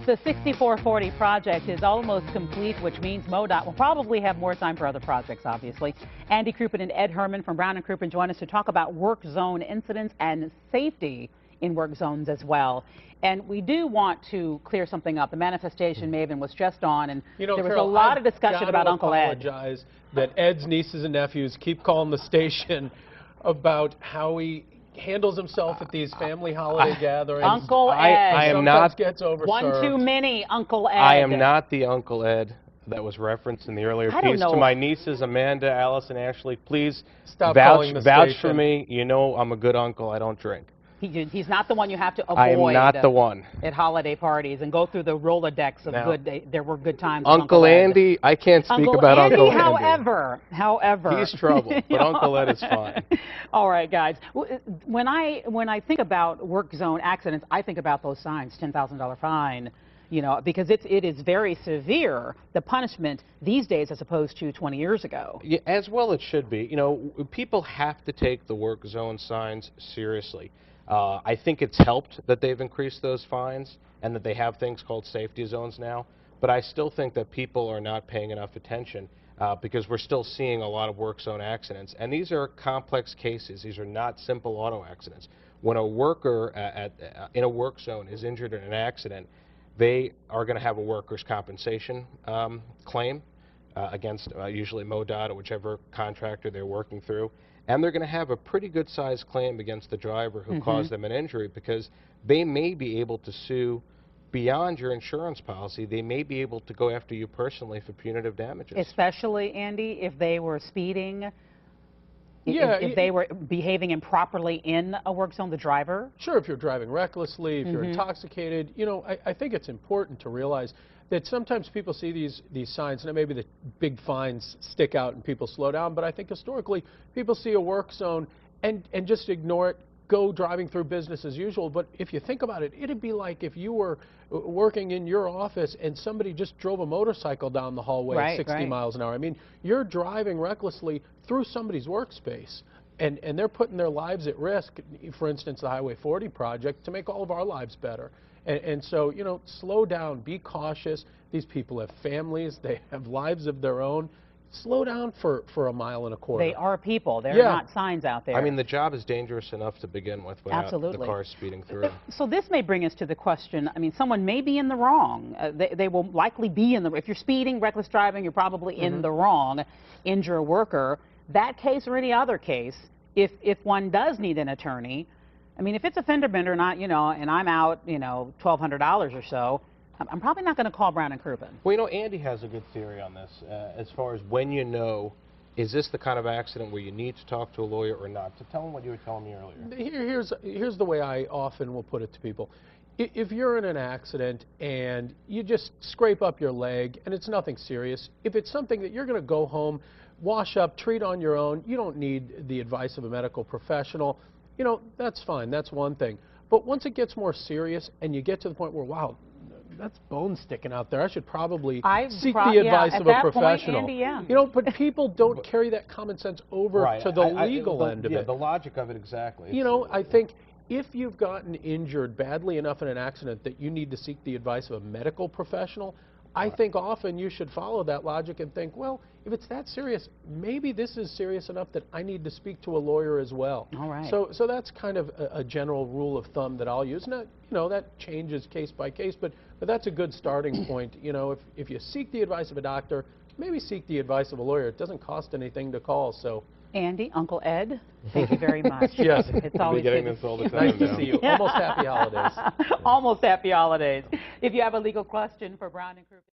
The 6440 project is almost complete, which means MoDOT will probably have more time for other projects, obviously. Andy Crouppen and Ed Herman from Brown & Crouppen join us to talk about work zone incidents and safety in work zones as well. And we do want to clear something up. The manifestation Maven was just on, and there was Carol, a lot of discussion about Uncle Ed. I apologize that Ed's nieces and nephews keep calling the station about how he handles himself at these family holiday gatherings. Uncle Ed. I am not. Gets overserved. One too many, Uncle Ed. I am not the Uncle Ed that was referenced in the earlier piece. know. To my nieces, Amanda, Alice, and Ashley, please Stop calling the vouch station. for me. You know I'm a good uncle. I don't drink. He's not the one you have to avoid. I am not the one. At holiday parties and go through the Rolodex of Now, there were good times. With Uncle Ed. Andy, I can't speak Uncle about Andy, Uncle Andy. However. He's trouble, but Uncle Ed is fine. All right, guys. When I think about work zone accidents, I think about those signs, $10,000 fine, you know, because it is very severe, the punishment these days as opposed to 20 years ago. Yeah, as well it should be. You know, people have to take the work zone signs seriously. I think it's helped that they've increased those fines and that they have things called safety zones now, but I still think that people are not paying enough attention because we're still seeing a lot of work zone accidents, and these are complex cases. These are not simple auto accidents. When a worker in a work zone is injured in an accident, they are going to have a workers' compensation claim against usually MoDOT or whichever contractor they're working through. And they're going to have a pretty good-sized claim against the driver who caused them an injury, because they may be able to sue beyond your insurance policy. They may be able to go after you personally for punitive damages. Especially, Andy, if they were speeding, Yeah, if they were behaving improperly in a work zone, the driver? Sure, if you're driving recklessly, if you're intoxicated, you know, I think it's important to realize that sometimes people see these signs, and maybe the big fines stick out and people slow down, but I think historically people see a work zone and just ignore it, go driving through business as usual. But if you think about it, it'd be like if you were working in your office and somebody just drove a motorcycle down the hallway at 60 miles an hour. I mean, you're driving recklessly through somebody's workspace, and they're putting their lives at risk, for instance, the Highway 40 project, to make all of our lives better. And so, you know, slow down, be cautious. These people have families, they have lives of their own. Slow down for a mile and a quarter. They are people. They're not signs out there. I mean, the job is dangerous enough to begin with without the car speeding through. So this may bring us to the question, I mean, someone may be in the wrong. They will likely be in the, if you're speeding, reckless driving, you're probably in the wrong, injure a worker. That case or any other case, if one does need an attorney, I mean, if it's a fender bender, not, you know, and I'm out, you know, $1,200 or so, I'm probably not going to call Brown & Crouppen. Well, you know, Andy has a good theory on this as far as when you know, is this the kind of accident where you need to talk to a lawyer or not? So tell him what you were telling me earlier. Here's the way I often will put it to people. If you're in an accident and you just scrape up your leg and it's nothing serious, if it's something that you're going to go home, wash up, treat on your own, you don't need the advice of a medical professional, you know, that's fine, that's one thing. But once it gets more serious and you get to the point where, wow, that's bone sticking out there, I should probably seek the advice of a professional. Point, Andy, You know, but people don't carry that common sense over to the legal end of it. Yeah, the logic of it, exactly. You know, I think if you've gotten injured badly enough in an accident that you need to seek the advice of a medical professional, I think often you should follow that logic and think, well, if it's that serious, maybe this is serious enough that I need to speak to a lawyer as well. All right. So that's kind of a general rule of thumb that I'll use. Now, you know, that changes case by case, but that's a good starting point. You know, if you seek the advice of a doctor, maybe seek the advice of a lawyer. It doesn't cost anything to call. So, Andy, Uncle Ed, thank you very much. Yes. It's always getting good this all the time. Nice to see you. Almost happy holidays. Almost happy holidays. If you have a legal question for Brown & Crouppen.